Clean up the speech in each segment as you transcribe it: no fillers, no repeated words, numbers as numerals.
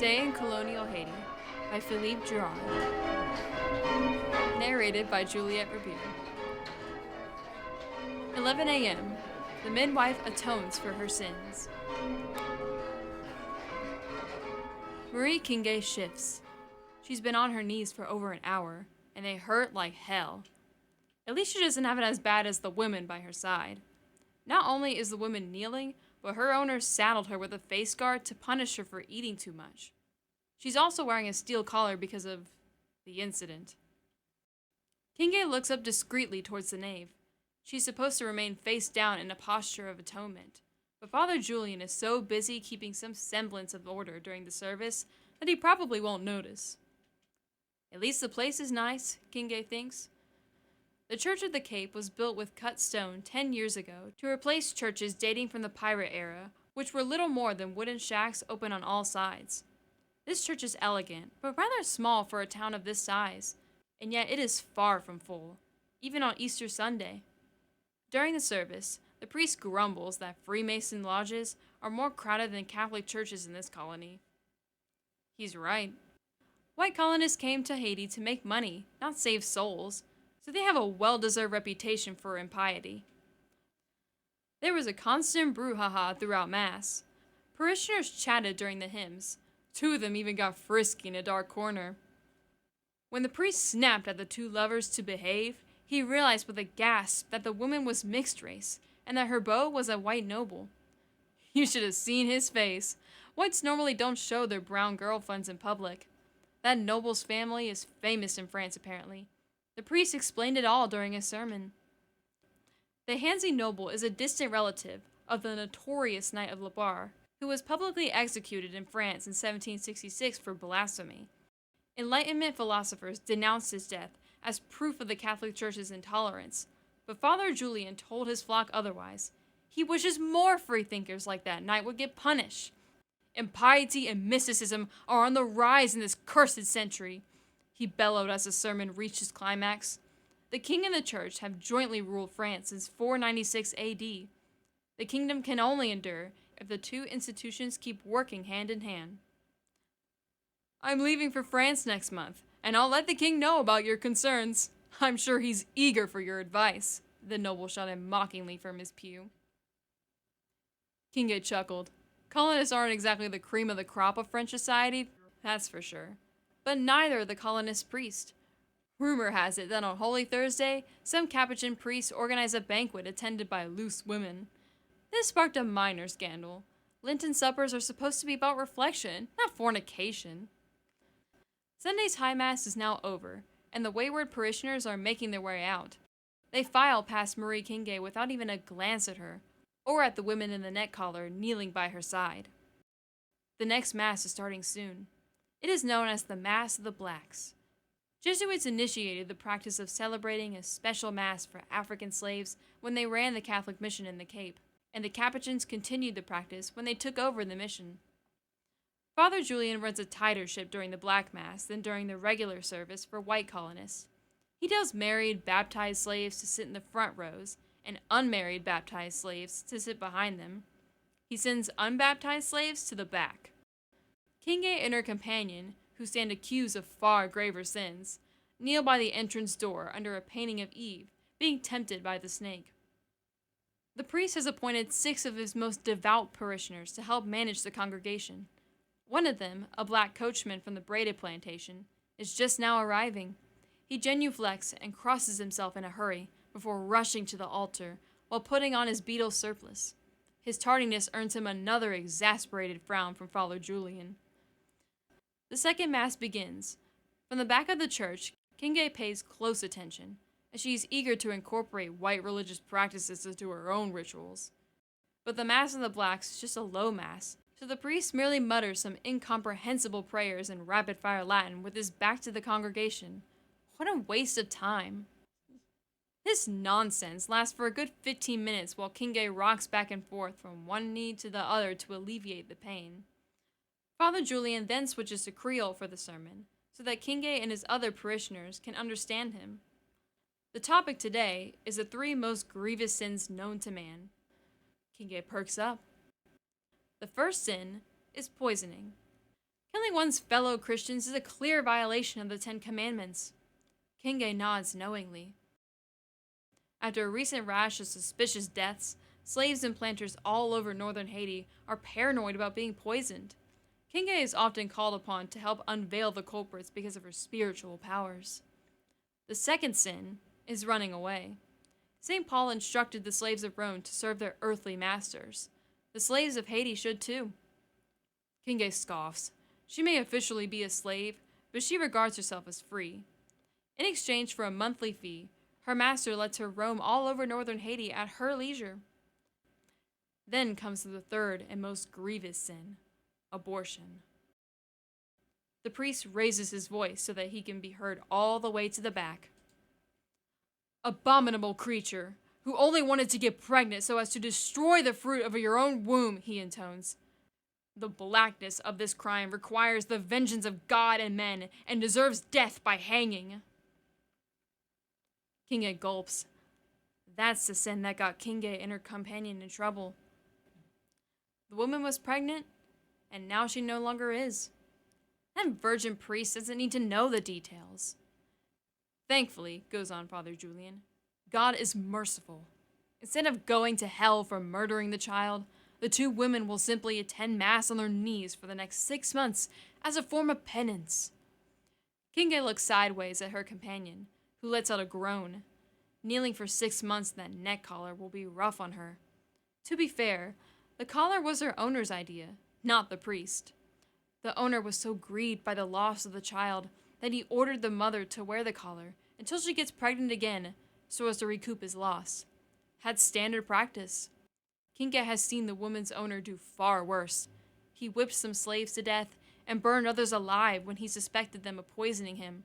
Day in Colonial Haiti by Philippe Girard. Narrated by Juliette Rabier. 11 a.m. The midwife atones for her sins. Marie Kingue shifts. She's been on her knees for over an hour, and they hurt like hell. At least she doesn't have it as bad as the women by her side. Not only is the woman kneeling, but her owner saddled her with a face guard to punish her for eating too much. She's also wearing a steel collar because of the incident. Kingue looks up discreetly towards the nave. She's supposed to remain face down in a posture of atonement, but Father Julian is so busy keeping some semblance of order during the service that he probably won't notice. At least the place is nice, Kingue thinks. The Church of the Cape was built with cut stone 10 years ago to replace churches dating from the pirate era, which were little more than wooden shacks open on all sides. This church is elegant, but rather small for a town of this size, and yet it is far from full, even on Easter Sunday. During the service, the priest grumbles that Freemason lodges are more crowded than Catholic churches in this colony. He's right. White colonists came to Haiti to make money, not save souls, so they have a well-deserved reputation for impiety. There was a constant brouhaha throughout Mass. Parishioners chatted during the hymns. 2 of them even got frisky in a dark corner. When the priest snapped at the 2 lovers to behave, he realized with a gasp that the woman was mixed race, and that her beau was a white noble. You should have seen his face. Whites normally don't show their brown girlfriends in public. That noble's family is famous in France, apparently. The priest explained it all during his sermon. The Hansi noble is a distant relative of the notorious Knight of Labar, who was publicly executed in France in 1766 for blasphemy. Enlightenment philosophers denounced his death as proof of the Catholic Church's intolerance, but Father Julian told his flock otherwise. He wishes more freethinkers like that knight would get punished. Impiety and mysticism are on the rise in this cursed century, he bellowed as the sermon reached its climax. The king and the church have jointly ruled France since 496 AD. The kingdom can only endure if the 2 institutions keep working hand in hand. I'm leaving for France next month, and I'll let the king know about your concerns. I'm sure he's eager for your advice, the noble shouted mockingly from his pew. Kingue chuckled. Colonists aren't exactly the cream of the crop of French society, that's for sure. But neither are the colonist priests. Rumor has it that on Holy Thursday, some Capuchin priests organize a banquet attended by loose women. This sparked a minor scandal. Lenten suppers are supposed to be about reflection, not fornication. Sunday's High Mass is now over, and the wayward parishioners are making their way out. They file past Marie Kingue without even a glance at her, or at the women in the neck collar kneeling by her side. The next Mass is starting soon. It is known as the Mass of the Blacks. Jesuits initiated the practice of celebrating a special Mass for African slaves when they ran the Catholic mission in the Cape, and the Capuchins continued the practice when they took over the mission. Father Julian runs a tighter ship during the Black Mass than during the regular service for white colonists. He tells married, baptized slaves to sit in the front rows, and unmarried baptized slaves to sit behind them. He sends unbaptized slaves to the back. Kingue and her companion, who stand accused of far graver sins, kneel by the entrance door under a painting of Eve, being tempted by the snake. The priest has appointed 6 of his most devout parishioners to help manage the congregation. One of them, a black coachman from the braided plantation, is just now arriving. He genuflects and crosses himself in a hurry before rushing to the altar while putting on his beetle surplice. His tardiness earns him another exasperated frown from Father Julian. The second Mass begins. From the back of the church, Kingue pays close attention, as she is eager to incorporate white religious practices into her own rituals. But the Mass of the Blacks is just a low Mass, so the priest merely mutters some incomprehensible prayers in rapid-fire Latin with his back to the congregation. What a waste of time. This nonsense lasts for a good 15 minutes while Kingue rocks back and forth from one knee to the other to alleviate the pain. Father Julian then switches to Creole for the sermon, so that Kingue and his other parishioners can understand him. The topic today is the 3 most grievous sins known to man. Kingue perks up. The first sin is poisoning. Killing one's fellow Christians is a clear violation of the Ten Commandments. Kingue nods knowingly. After a recent rash of suspicious deaths, slaves and planters all over northern Haiti are paranoid about being poisoned. Kingue is often called upon to help unveil the culprits because of her spiritual powers. The second sin is running away. St. Paul instructed the slaves of Rome to serve their earthly masters. The slaves of Haiti should too. Kingue scoffs. She may officially be a slave, but she regards herself as free. In exchange for a monthly fee, her master lets her roam all over northern Haiti at her leisure. Then comes the third and most grievous sin, abortion. The priest raises his voice so that he can be heard all the way to the back. Abominable creature, who only wanted to get pregnant so as to destroy the fruit of your own womb, he intones. The blackness of this crime requires the vengeance of God and men and deserves death by hanging. Kingue gulps. That's the sin that got Kingue and her companion in trouble. The woman was pregnant, and now she no longer is. That virgin priest doesn't need to know the details. Thankfully, goes on Father Julien, God is merciful. Instead of going to hell for murdering the child, the two women will simply attend Mass on their knees for the next 6 months as a form of penance. Kingue looks sideways at her companion, who lets out a groan. Kneeling for 6 months in that neck collar will be rough on her. To be fair, the collar was her owner's idea, not the priest. The owner was so grieved by the loss of the child that he ordered the mother to wear the collar until she gets pregnant again so as to recoup his loss. Had standard practice. Kingue has seen the woman's owner do far worse. He whipped some slaves to death and burned others alive when he suspected them of poisoning him.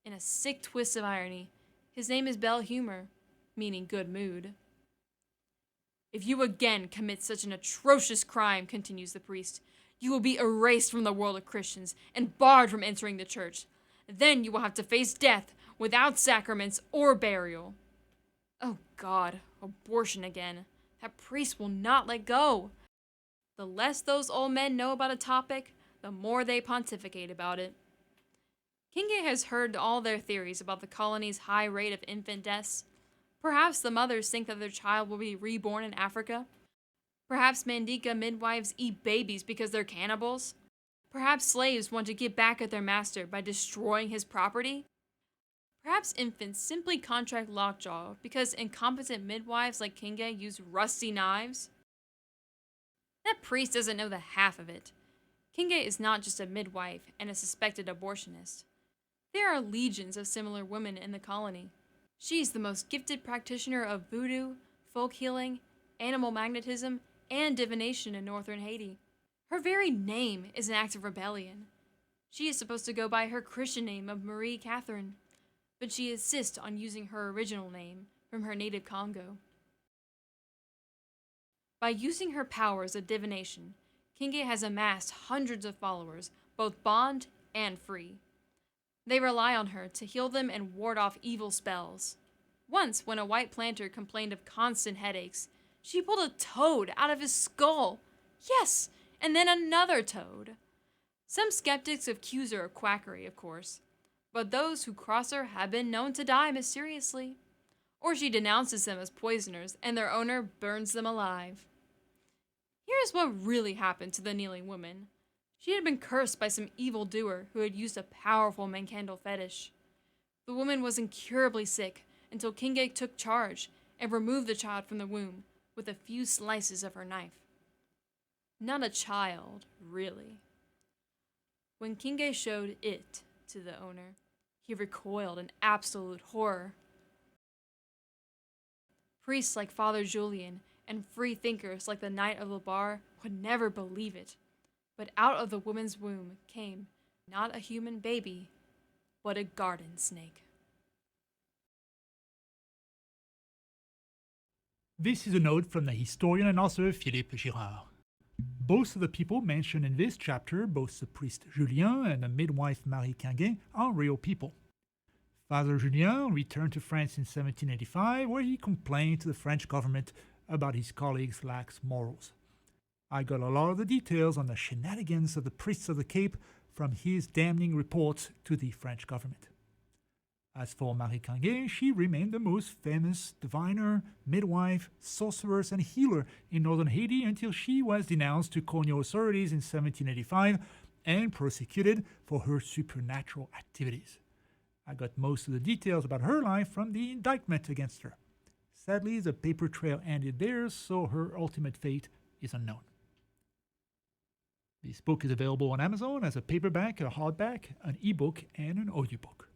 In a sick twist of irony, his name is Bel Humor, meaning good mood. If you again commit such an atrocious crime, continues the priest, you will be erased from the world of Christians and barred from entering the church. Then you will have to face death without sacraments or burial. Oh God, abortion again. That priest will not let go. The less those old men know about a topic, the more they pontificate about it. Kingue has heard all their theories about the colony's high rate of infant deaths. Perhaps the mothers think that their child will be reborn in Africa. Perhaps Mandinka midwives eat babies because they're cannibals. Perhaps slaves want to get back at their master by destroying his property. Perhaps infants simply contract lockjaw because incompetent midwives like Kingue use rusty knives. That priest doesn't know the half of it. Kingue is not just a midwife and a suspected abortionist. There are legions of similar women in the colony. She's the most gifted practitioner of Vodou, folk healing, animal magnetism, and divination in northern Haiti. Her very name is an act of rebellion. She is supposed to go by her Christian name of Marie Catherine, but she insists on using her original name from her native Congo. By using her powers of divination, Kingue has amassed hundreds of followers, both bond and free. They rely on her to heal them and ward off evil spells. Once, when a white planter complained of constant headaches, she pulled a toad out of his skull. Yes, and then another toad. Some skeptics accuse her of quackery, of course, but those who cross her have been known to die mysteriously. Or she denounces them as poisoners, and their owner burns them alive. Here's what really happened to the kneeling woman. She had been cursed by some evildoer who had used a powerful mancandle fetish. The woman was incurably sick until Kingue took charge and removed the child from the womb with a few slices of her knife. Not a child, really. When Kingue showed it to the owner, he recoiled in absolute horror. Priests like Father Julien and free thinkers like the Knight of the Bar would never believe it. But out of the woman's womb came not a human baby, but a garden snake. This is a note from the historian and author Philippe Girard. Both of the people mentioned in this chapter, both the priest Julien and the midwife Marie Kingue, are real people. Father Julien returned to France in 1785, where he complained to the French government about his colleagues' lax morals. I got a lot of the details on the shenanigans of the priests of the Cape from his damning reports to the French government. As for Marie Kingue, she remained the most famous diviner, midwife, sorceress, and healer in northern Haiti until she was denounced to colonial authorities in 1785 and prosecuted for her supernatural activities. I got most of the details about her life from the indictment against her. Sadly, the paper trail ended there, so her ultimate fate is unknown. This book is available on Amazon as a paperback, a hardback, an ebook, and an audiobook.